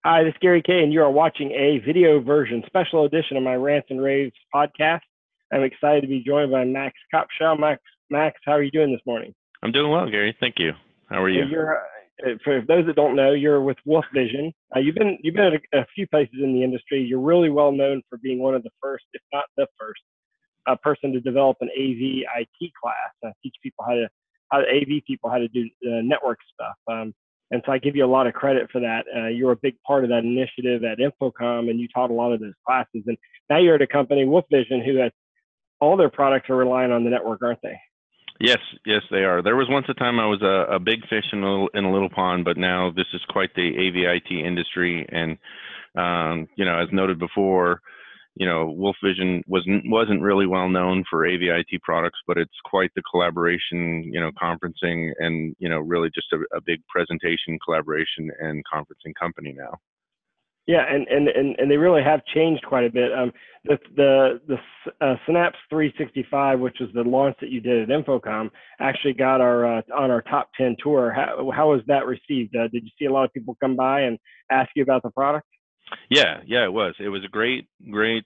Hi, this is Gary Kay, and you are watching a video version, special edition of my Rants and Raves podcast. I'm excited to be joined by Max Kopshaw. Max, how are you doing this morning? I'm doing well, Gary. Thank you. How are you? For those that don't know, you're with Wolfvision. You've been at a few places in the industry. You're really well known for being one of the first, if not the first, person to develop an AV IT class. Teach people AV people how to do network stuff. And so I give you a lot of credit for that. You're a big part of that initiative at InfoComm, and you taught a lot of those classes. And now you're at a company, Wolfvision, who has all their products are relying on the network, aren't they? Yes, they are. There was once a time I was a big fish in a little pond, but now this is quite the AV IT industry. And as noted before, Wolfvision wasn't really well known for AV IT products, but it's quite the collaboration, conferencing, and really just a big presentation, collaboration, and conferencing company now. Yeah, and they really have changed quite a bit. The Cynap 365, which was the launch that you did at InfoComm, actually got on our top 10 tour. How was that received? Did you see a lot of people come by and ask you about the product? Yeah, it was. It was a great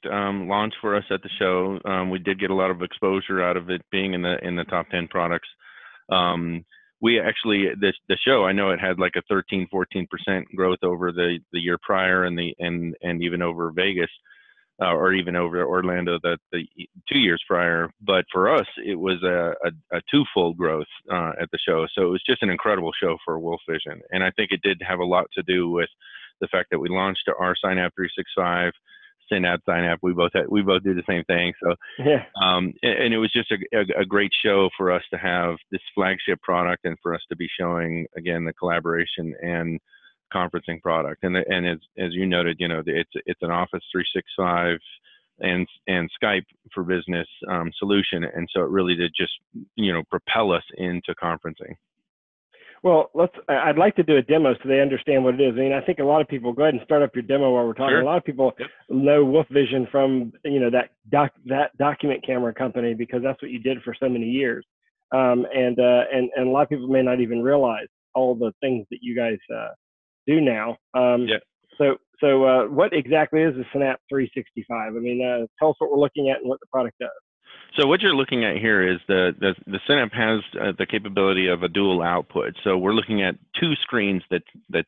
launch for us at the show. We did get a lot of exposure out of it being in the top 10 products. We actually, the show, I know it had like a 13-14% growth over the year prior, and even over Vegas, or even over Orlando the 2 years prior. But for us, it was a twofold growth at the show. So it was just an incredible show for Wolfvision, and I think it did have a lot to do with the fact that we launched our Cynap 365. Cynap, we both do the same thing. So yeah, and it was just a great show for us to have this flagship product, and for us to be showing again the collaboration and conferencing product. And as you noted, it's an Office 365 and Skype for Business solution, and so it really did just propel us into conferencing. Well, I'd like to do a demo so they understand what it is. I mean, I think a lot of people, go ahead and start up your demo while we're talking. Sure. A lot of people know Wolfvision from, that document camera company, because that's what you did for so many years. And a lot of people may not even realize all the things that you guys do now. So what exactly is the Cynap 365? I mean, tell us what we're looking at and what the product does. So what you're looking at here is the Cynap has the capability of a dual output. So we're looking at two screens that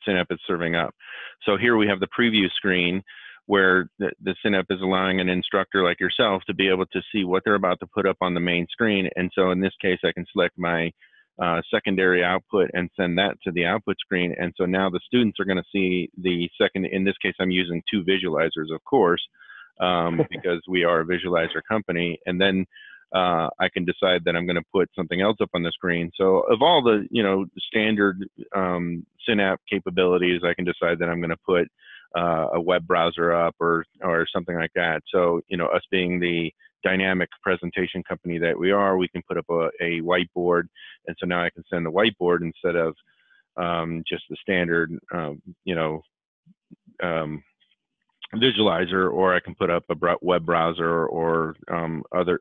Cynap is serving up. So here we have the preview screen, where the Cynap is allowing an instructor like yourself to be able to see what they're about to put up on the main screen. And so in this case, I can select my secondary output and send that to the output screen. And so now the students are going to see the second. In this case, I'm using two visualizers, of course. Because we are a visualizer company, and then I can decide that I'm going to put something else up on the screen. So of all the standard Cynap capabilities, I can decide that I'm going to put a web browser up or something like that. So us being the dynamic presentation company that we are, we can put up a whiteboard, and so now I can send the whiteboard instead of just the standard visualizer, or I can put up a web browser, or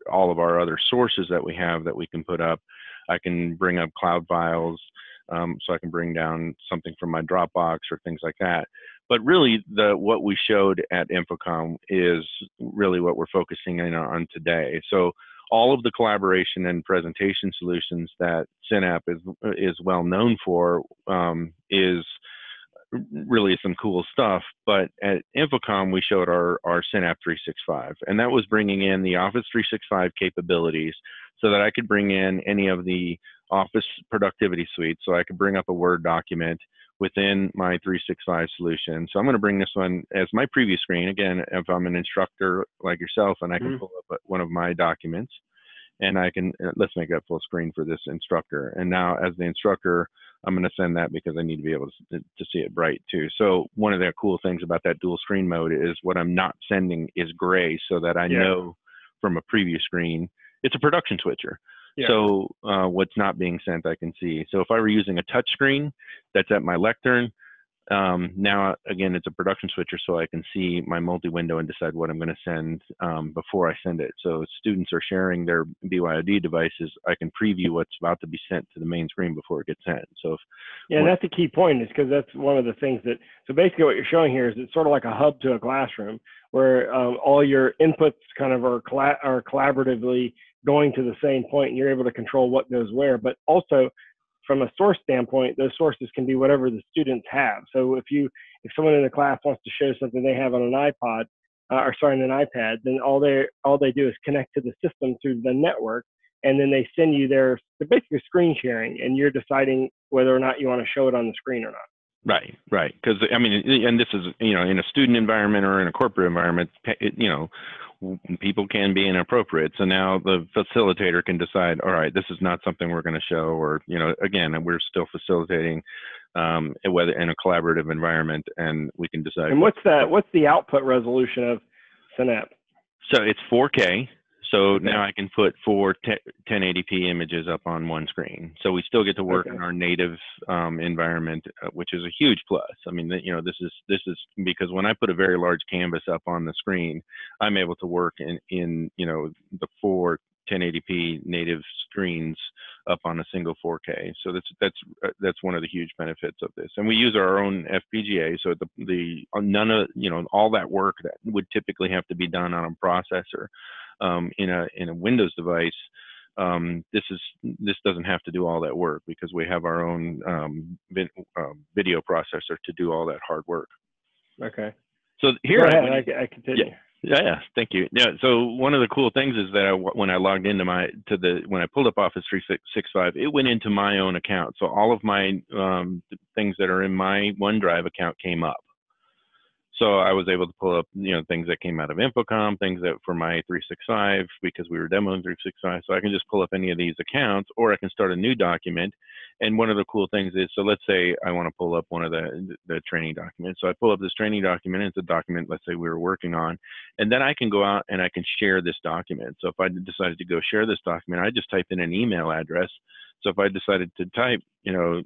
all of our other sources that we have that we can put up. I can bring up cloud files, so I can bring down something from my Dropbox or things like that. But really, what we showed at InfoComm is really what we're focusing in on today. So all of the collaboration and presentation solutions that Cynap is well known for is really some cool stuff. But at InfoComm, we showed our Cynap 365, and that was bringing in the Office 365 capabilities so that I could bring in any of the Office productivity suites. So I could bring up a Word document within my 365 solution. So I'm going to bring this one as my preview screen. Again, if I'm an instructor like yourself, and I can pull up one of my documents, and I can, let's make that full screen for this instructor. And now as the instructor, I'm going to send that because I need to be able to see it bright too. So one of the cool things about that dual screen mode is what I'm not sending is gray, so that I know from a preview screen, it's a production switcher. Yeah. So what's not being sent, I can see. So if I were using a touch screen that's at my lectern, Now, again, it's a production switcher, so I can see my multi-window and decide what I'm going to send before I send it. So if students are sharing their BYOD devices, I can preview what's about to be sent to the main screen before it gets sent. So yeah, and that's the key point, is because that's one of the things that, so basically what you're showing here is it's sort of like a hub to a classroom where all your inputs kind of are collaboratively going to the same point, and you're able to control what goes where. But also, from a source standpoint, those sources can be whatever the students have. So if someone in the class wants to show something they have on an iPod, or sorry, on an iPad, then all they do is connect to the system through the network, and then they send you they're basically screen sharing, and you're deciding whether or not you want to show it on the screen or not. Right, right. Because I mean, and this is, you know, in a student environment or in a corporate environment, you know, people can be inappropriate. So now the facilitator can decide, all right, this is not something we're going to show, or, you know, again, we're still facilitating whether in a collaborative environment, and we can decide. And what's the output resolution of Cynap? So it's 4K. So okay. now I can put 1080p images up on one screen. So we still get to work in our native environment, which is a huge plus. I mean, you know, this is because when I put a very large canvas up on the screen, I'm able to work in you know, the 1080p native screens up on a single 4K. So that's one of the huge benefits of this. And we use our own FPGA, so none of, you know, all that work that would typically have to be done on a processor in a Windows device, this doesn't have to do all that work because we have our own video processor to do all that hard work. Okay. So here, go ahead. I continue. Yeah, thank you. Yeah, so one of the cool things is that when I logged into when I pulled up Office 365, it went into my own account. So all of my things that are in my OneDrive account came up. So I was able to pull up, you know, things that came out of InfoComm, things that for my 365, because we were demoing 365. So I can just pull up any of these accounts, or I can start a new document. And one of the cool things is, so let's say I want to pull up one of the training documents. So I pull up this training document. It's a document, let's say we were working on, and then I can go out and I can share this document. So if I decided to go share this document, I just type in an email address. So if I decided to type, you know,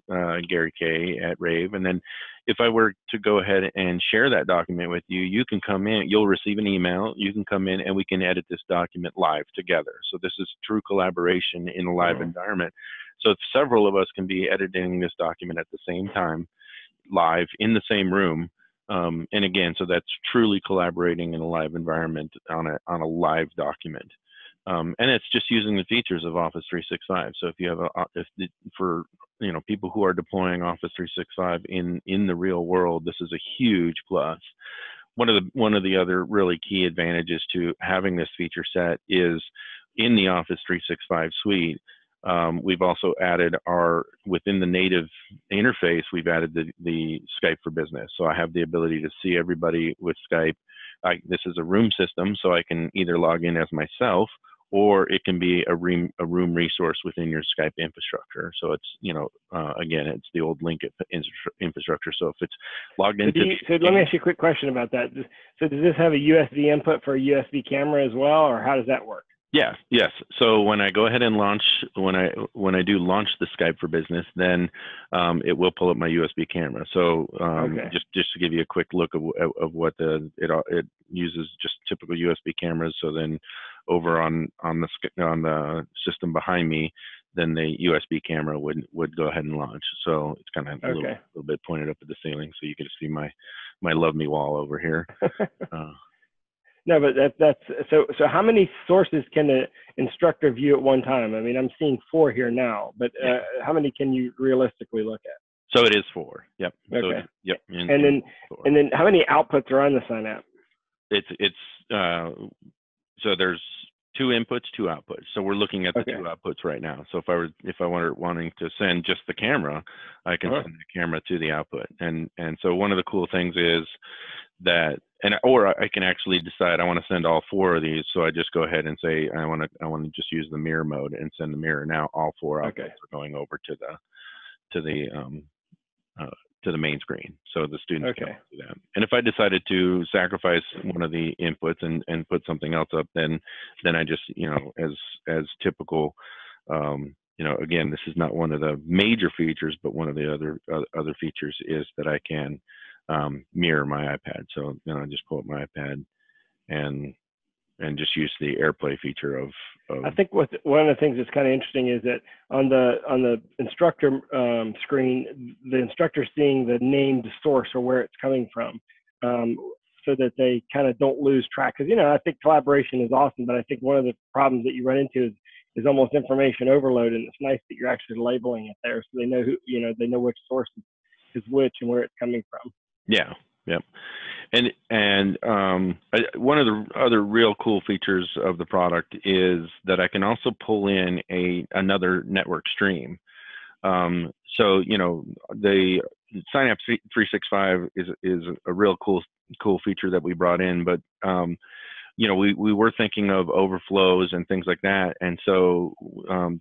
Gary K at rAVe, and then if I were to go ahead and share that document with you, you can come in, you'll receive an email, you can come in and we can edit this document live together. So this is true collaboration in a live environment. So if several of us can be editing this document at the same time, live in the same room, and again, so that's truly collaborating in a live environment on a live document. And it's just using the features of Office 365. So if you have for you know, people who are deploying Office 365 in the real world, this is a huge plus. One of the other really key advantages to having this feature set is in the Office 365 suite. We've also added within the native interface, we've added the Skype for Business. So I have the ability to see everybody with Skype. This is a room system, so I can either log in as myself, or it can be a room resource within your Skype infrastructure. So it's, you know, again, it's the old link infrastructure. So if it's logged into... So let me ask you a quick question about that. So does this have a USB input for a USB camera as well, or how does that work? Yeah, yes. So when I go ahead and launch, when I do launch the Skype for Business, then it will pull up my USB camera. So just to give you a quick look of what it uses, just typical USB cameras. So then over on the system behind me, then the USB camera would go ahead and launch. So it's kind of a little bit pointed up at the ceiling, so you can see my love me wall over here. No, but that's so how many sources can an instructor view at one time? I mean, I'm seeing 4 here now, but how many can you realistically look at? So it is 4. Yep. Okay. So, yep. And then how many outputs are on the Cynap? So there's 2 inputs, 2 outputs. So we're looking at the 2 outputs right now. So if I were wanting to send just the camera, I can send the camera to the output. And so one of the cool things is that, or I can actually decide I want to send all 4 of these. So I just go ahead and say I want to just use the mirror mode and send the mirror. Now all 4 outputs are going over to the main screen, so the students can do that. And if I decided to sacrifice one of the inputs and put something else up, then I just, you know, as typical, again, this is not one of the major features, but one of the other features is that I can mirror my iPad. So I just pull up my iPad and just use the AirPlay feature of I think one of the things that's kind of interesting is that on the instructor screen, the instructor's seeing the named source or where it's coming from, so that they kind of don't lose track. Because I think collaboration is awesome, but I think one of the problems that you run into is almost information overload, and it's nice that you're actually labeling it there so they know they know which source is which and where it's coming from. Yeah. Yep. And one of the other real cool features of the product is that I can also pull in another network stream. So the Cynap 365 is a real cool feature that we brought in, but we were thinking of overflows and things like that, and so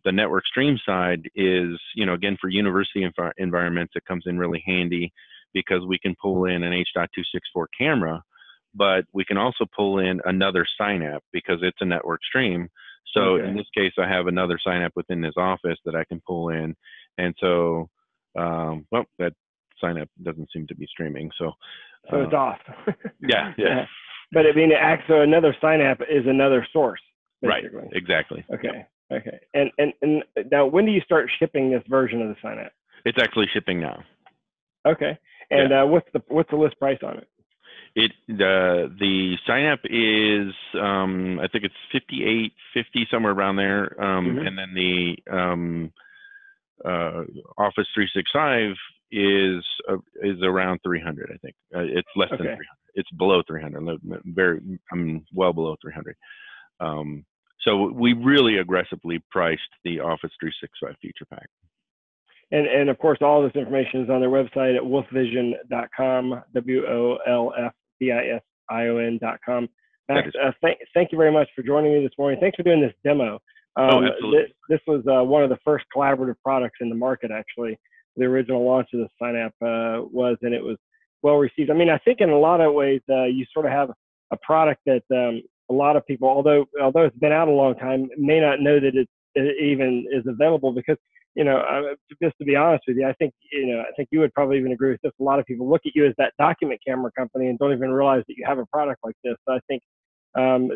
the network stream side is again, for university environments, it comes in really handy, because we can pull in an H.264 camera, but we can also pull in another Cynap because it's a network stream. So in this case, I have another Cynap within this office that I can pull in. And so, that Cynap doesn't seem to be streaming. So it's off. Yeah. But I mean, so another Cynap is another source, basically. Right, exactly. Okay. And now, when do you start shipping this version of the Cynap? It's actually shipping now. Okay. And what's the list price on it? The Cynap is I think it's $58.50, somewhere around there, and then the Office 365 is around 300. I think it's less than 300. It's below 300. Well below 300. So we really aggressively priced the Office 365 feature pack. And of course, all this information is on their website at wolfvision.com, WOLFVISION.com. Max, thank you very much for joining me this morning. Thanks for doing this demo. Absolutely. This was one of the first collaborative products in the market, actually. The original launch of the Cynap was, and it was well received. I mean, I think in a lot of ways, you sort of have a product that a lot of people, although it's been out a long time, may not know that it even is available, because just to be honest with you, I think you would probably even agree with this. A lot of people look at you as that document camera company and don't even realize that you have a product like this. So I think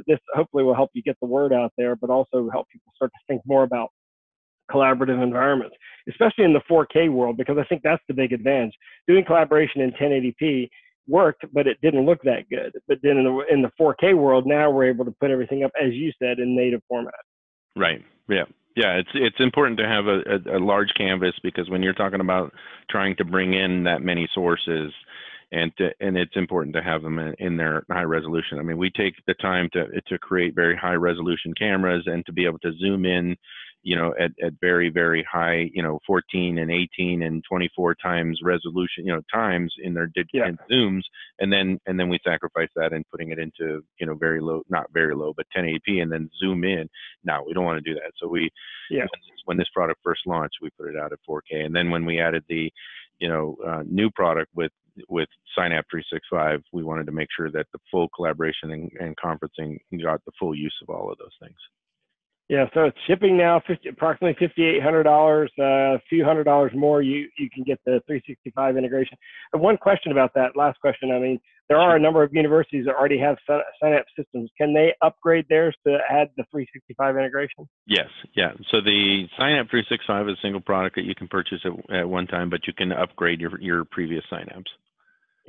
this hopefully will help you get the word out there, but also help people start to think more about collaborative environments, especially in the 4K world, because I think that's the big advantage. Doing collaboration in 1080p worked, but it didn't look that good. But then in the 4K world, now we're able to put everything up, as you said, in native format. Right. Yeah. Yeah, it's important to have a large canvas, because when you're talking about trying to bring in that many sources, and it's important to have them in their high resolution. I mean, we take the time to create very high resolution cameras, and to be able to zoom in, at very, very high, 14 and 18 and 24 times resolution, times in their zooms, and then we sacrifice that in putting it into, very low, not very low, but 1080p, and then zoom in. Now we don't want to do that. So when this product first launched, we put it out at 4K, and then when we added the, new product with Cynap 365, we wanted to make sure that the full collaboration and conferencing got the full use of all of those things. Yeah, so it's shipping now, approximately $5,800. A few $100 more, you can get the 365 integration. And one question about that, last question. I mean, there are a number of universities that already have Cynap systems. Can they upgrade theirs to add the 365 integration? Yes, yeah. So the Cynap 365 is a single product that you can purchase at one time, but you can upgrade your previous Cynaps.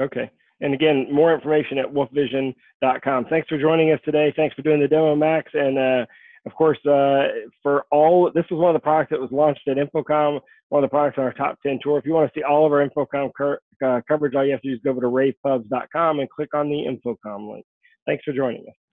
Okay. And again, more information at wolfvision.com. Thanks for joining us today. Thanks for doing the demo, Max. And of course, this was one of the products that was launched at InfoComm, one of the products on our top 10 tour. If you want to see all of our InfoComm coverage, all you have to do is go over to ravepubs.com and click on the InfoComm link. Thanks for joining us.